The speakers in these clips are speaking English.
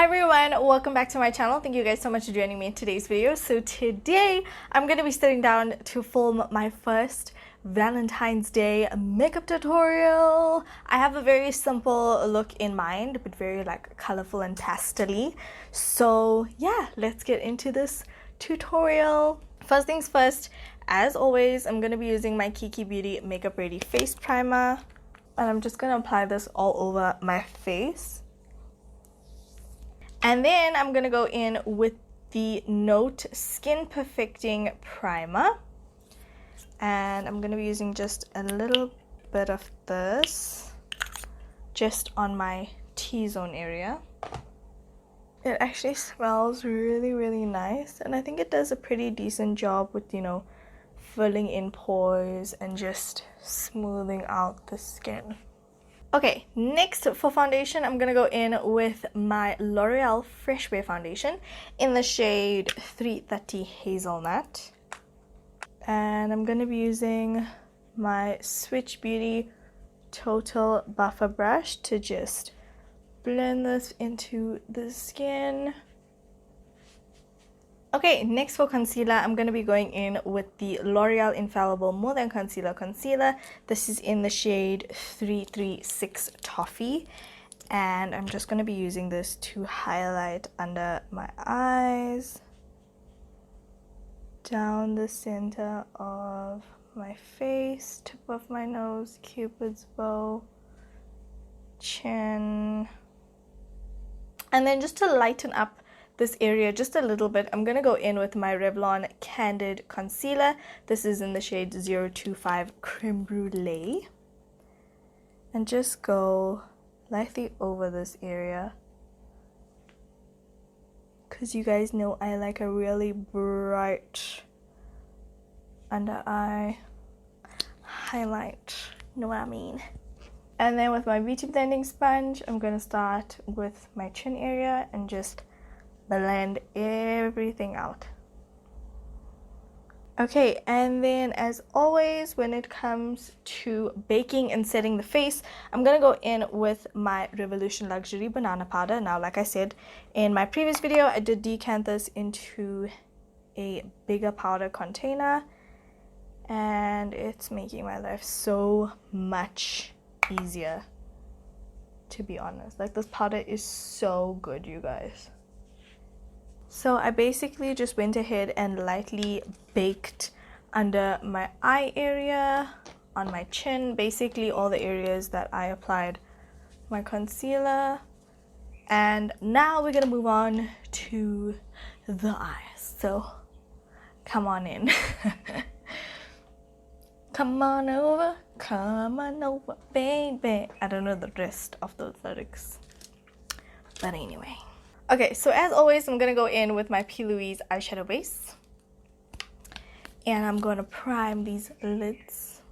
Hi everyone, welcome back to my channel. Thank you guys so much for joining me in today's video. So today I'm going to be sitting down to film my first Valentine's Day makeup tutorial. I have a very simple look in mind, but very like colorful and pastel-y. So yeah, let's get into this tutorial. First things first, as always, I'm going to be using my Kiki Beauty Makeup Ready Face Primer. And I'm just going to apply this all over my face. And then I'm going to go in with the Note Skin Perfecting Primer. And I'm going to be using just a little bit of this just on my T-zone area. It actually smells really, really nice. And I think it does a pretty decent job with, you know, filling in pores and just smoothing out the skin. Okay, next for foundation, I'm gonna go in with my L'Oreal Fresh Wear Foundation in the shade 330 Hazelnut. And I'm gonna be using my Switch Beauty Total Buffer Brush to just blend this into the skin. Okay, next for concealer, I'm going to be going in with the L'Oreal Infallible More Than Concealer Concealer. This is in the shade 336 Toffee. And I'm just going to be using this to highlight under my eyes, down the center of my face, tip of my nose, Cupid's bow, chin. And then just to lighten up this area just a little bit, I'm going to go in with my Revlon Candid Concealer. This is in the shade 025 Creme Brulee. And just go lightly over this area. Because you guys know I like a really bright under eye highlight. You know what I mean? And then with my beauty blending sponge, I'm going to start with my chin area and just blend everything out. Okay, and then as always, when it comes to baking and setting the face, I'm gonna go in with my Revolution Luxury Banana Powder. Now, like I said in my previous video, I did decant this into a bigger powder container, and it's making my life so much easier, to be honest. Like, this powder is so good, you guys. So I basically just went ahead and lightly baked under my eye area, on my chin, basically all the areas that I applied my concealer. And now we're gonna move on to the eyes. So come on in. Come on over, baby. I don't know the rest of those lyrics, but anyway. Okay, so as always, I'm going to go in with my P. Louise eyeshadow base. And I'm going to prime these lids.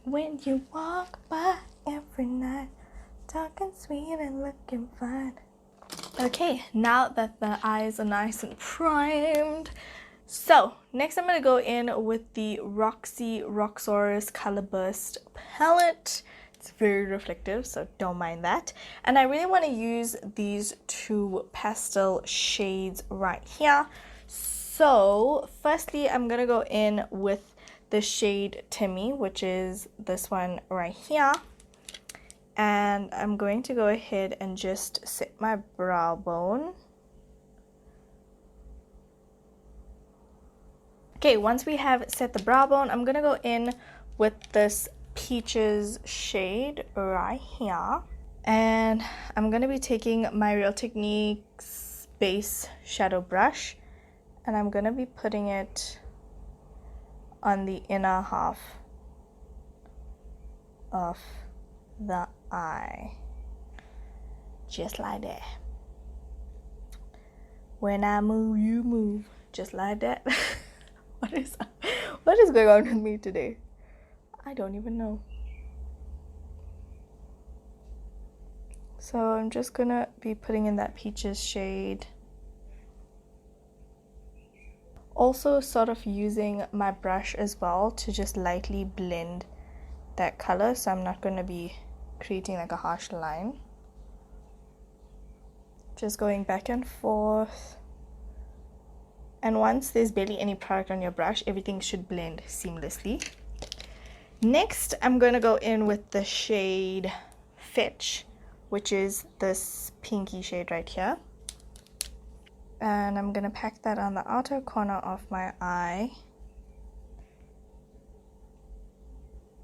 When you walk by every night, talking sweet and looking fine. Okay, now that the eyes are nice and primed. So, next I'm going to go in with the Roxy Roxor's Color Burst palette. It's very reflective, so don't mind that. And I really want to use these two pastel shades right here. So firstly, I'm gonna go in with the shade Timmy, which is this one right here. And I'm going to go ahead and just set my brow bone. Okay, once we have set the brow bone, I'm gonna go in with this Peaches shade right here, and I'm gonna be taking my Real Techniques base shadow brush, and I'm gonna be putting it on the inner half of the eye, just like that. When I move, you move, just like that. What is going on with me today? I don't even know. So I'm just gonna be putting in that Peaches shade. Also sort of using my brush as well to just lightly blend that color. So I'm not gonna be creating like a harsh line. Just going back and forth. And once there's barely any product on your brush, everything should blend seamlessly. Next, I'm going to go in with the shade Fetch, which is this pinky shade right here. And I'm going to pack that on the outer corner of my eye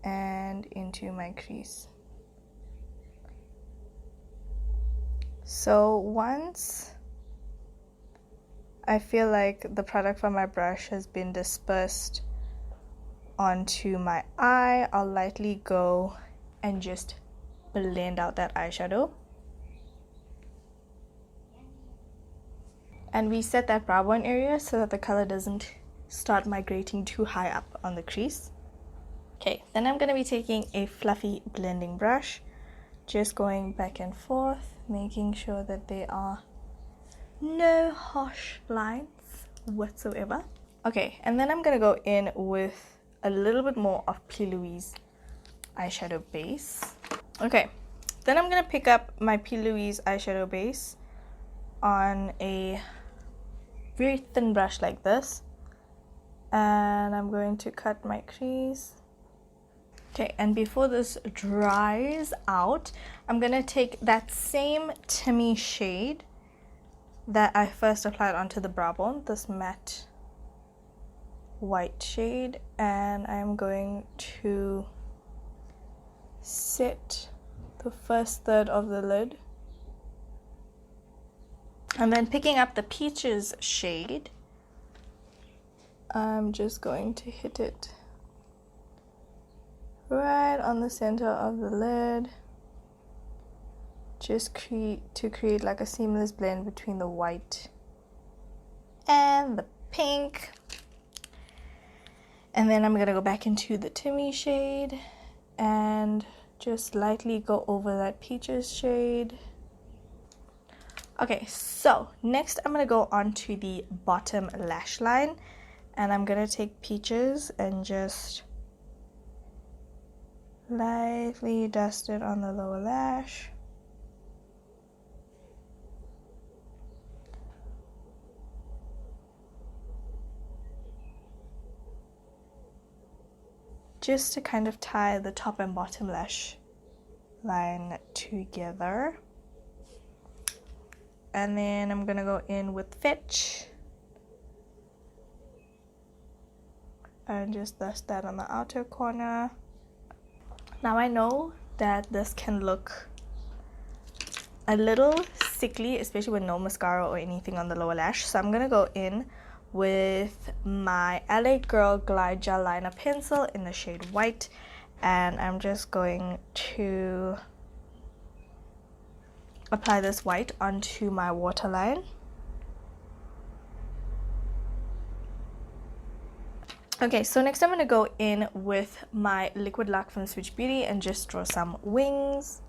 and into my crease. So once I feel like the product from my brush has been dispersed onto my eye, I'll lightly go and just blend out that eyeshadow. And reset that brow bone area so that the color doesn't start migrating too high up on the crease. Okay, then I'm going to be taking a fluffy blending brush, just going back and forth, making sure that there are no harsh lines whatsoever. Okay, and then I'm going to go in with a little bit more of P. Louise eyeshadow base. Okay, then I'm going to pick up my P. Louise eyeshadow base on a very thin brush like this, and I'm going to cut my crease. Okay, and before this dries out, I'm going to take that same Timmy shade that I first applied onto the brow bone, this matte white shade, and I'm going to set the first third of the lid. And then picking up the Peaches shade, I'm just going to hit it right on the center of the lid, just to create like a seamless blend between the white and the pink. And then I'm gonna go back into the Timmy shade and just lightly go over that Peaches shade. Okay, so next I'm gonna go on to the bottom lash line, and I'm gonna take Peaches and just lightly dust it on the lower lash. Just to kind of tie the top and bottom lash line together. And then I'm gonna go in with Fetch and just dust that on the outer corner. Now I know that this can look a little sickly, especially with no mascara or anything on the lower lash, so I'm gonna go in with my LA Girl Glide Gel Liner Pencil in the shade White, and I'm just going to apply this white onto my waterline. Okay, so next I'm going to go in with my Liquid Luck from Switch Beauty and just draw some wings.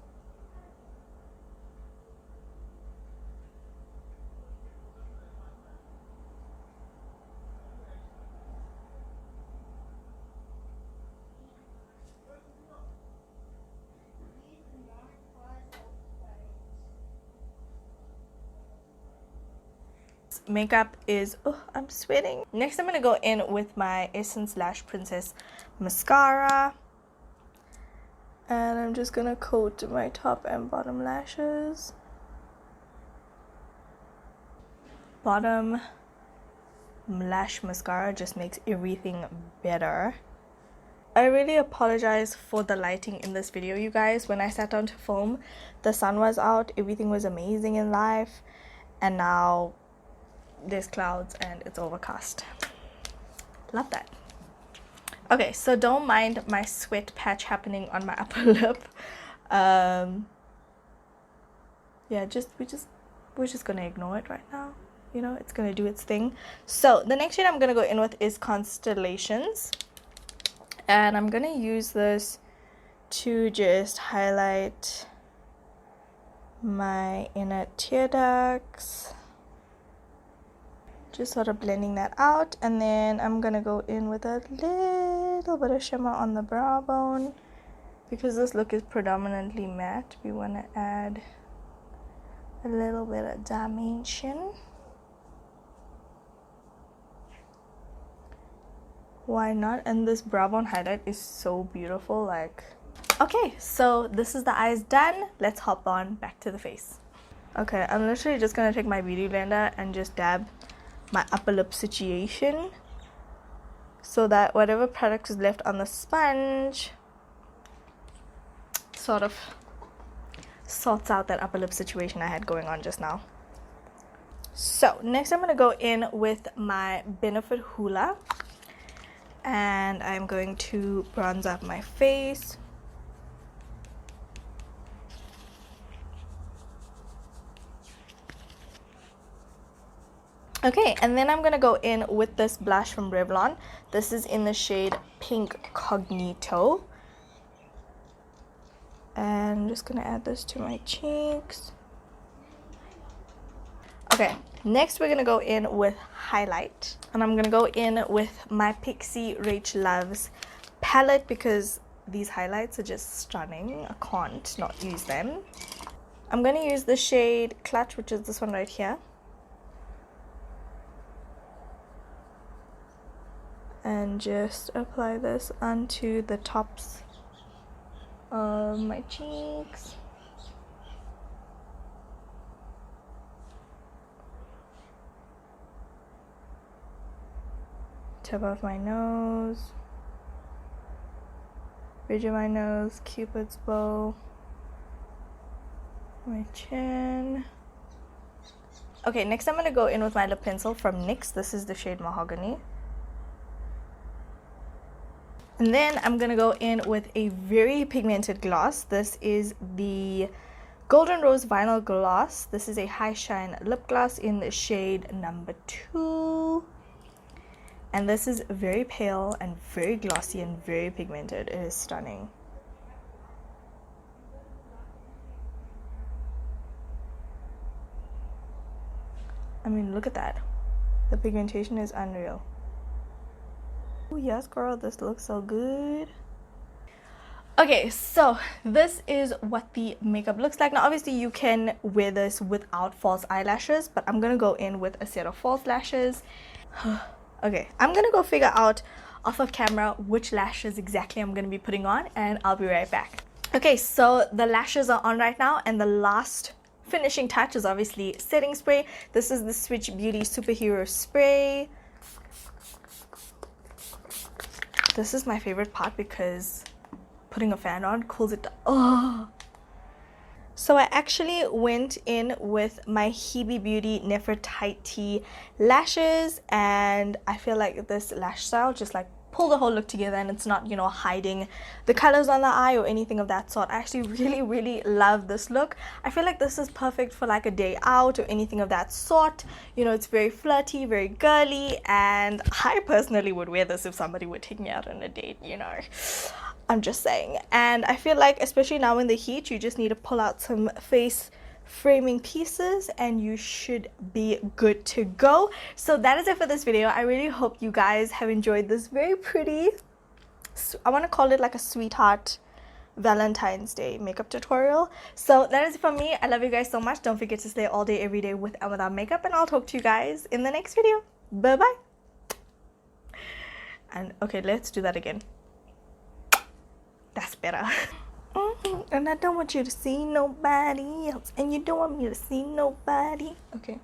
Makeup is, oh, I'm sweating. Next I'm going to go in with my Essence Lash Princess mascara, and I'm just going to coat my top and bottom lashes. Bottom lash mascara just makes everything better. I really apologize for the lighting in this video, you guys. When I sat down to film, the sun was out, everything was amazing in life, and now there's clouds and it's overcast. Love that. Okay, so don't mind my sweat patch happening on my upper lip. Yeah, we're just gonna ignore it right now. You know, it's gonna do its thing. So the next shade I'm gonna go in with is Constellations, and I'm gonna use this to just highlight my inner tear ducts. Just sort of blending that out, and then I'm gonna go in with a little bit of shimmer on the brow bone because this look is predominantly matte, we want to add a little bit of dimension. Why not? And this brow bone highlight is so beautiful. Like, okay, so this is the eyes done. Let's hop on back to the face. Okay, I'm literally just gonna take my beauty blender and just dab my upper lip situation so that whatever product is left on the sponge sort of sorts out that upper lip situation I had going on just now. So next I'm gonna go in with my Benefit Hoola, and I'm going to bronze up my face. Okay, and then I'm gonna go in with this blush from Revlon. This is in the shade Pink Cognito. And I'm just gonna add this to my cheeks. Okay, next we're gonna go in with highlight. And I'm gonna go in with my Pixi Rach Loves palette because these highlights are just stunning. I can't not use them. I'm gonna use the shade Clutch, which is this one right here. And just apply this onto the tops of my cheeks. Tip of my nose, bridge of my nose, Cupid's bow, my chin. Okay, next I'm gonna go in with my lip pencil from NYX. This is the shade Mahogany. And then I'm gonna go in with a very pigmented gloss. This is the Golden Rose Vinyl Gloss. This is a high shine lip gloss in the shade number 2. And this is very pale and very glossy and very pigmented. It is stunning. I mean, look at that. The pigmentation is unreal. Oh yes, girl, this looks so good. Okay, so this is what the makeup looks like. Now obviously you can wear this without false eyelashes, but I'm gonna go in with a set of false lashes. Okay, I'm gonna go figure out off of camera which lashes exactly I'm gonna be putting on, and I'll be right back. Okay, so the lashes are on right now, and the last finishing touch is obviously setting spray. This is the Switch Beauty Superhero Spray. This is my favorite part because putting a fan on cools it down. Oh. So I actually went in with my Hebe Beauty Nefertiti lashes, and I feel like this lash style just like pull the whole look together, and it's not, you know, hiding the colors on the eye or anything of that sort. I actually really love this look. I feel like this is perfect for like a day out or anything of that sort. You know, it's very flirty, very girly, and I personally would wear this if somebody would take me out on a date, you know. I'm just saying. And I feel like especially now in the heat, you just need to pull out some face framing pieces and you should be good to go. So that is it for this video. I really hope you guys have enjoyed this very pretty, I want to call it like a sweetheart Valentine's Day makeup tutorial. So that is it for me. I love you guys so much. Don't forget to stay all day every day with and without makeup, and I'll talk to you guys in the next video. Bye bye. And okay, let's do that again. That's better. And I don't want you to see nobody else, and you don't want me to see nobody. Okay.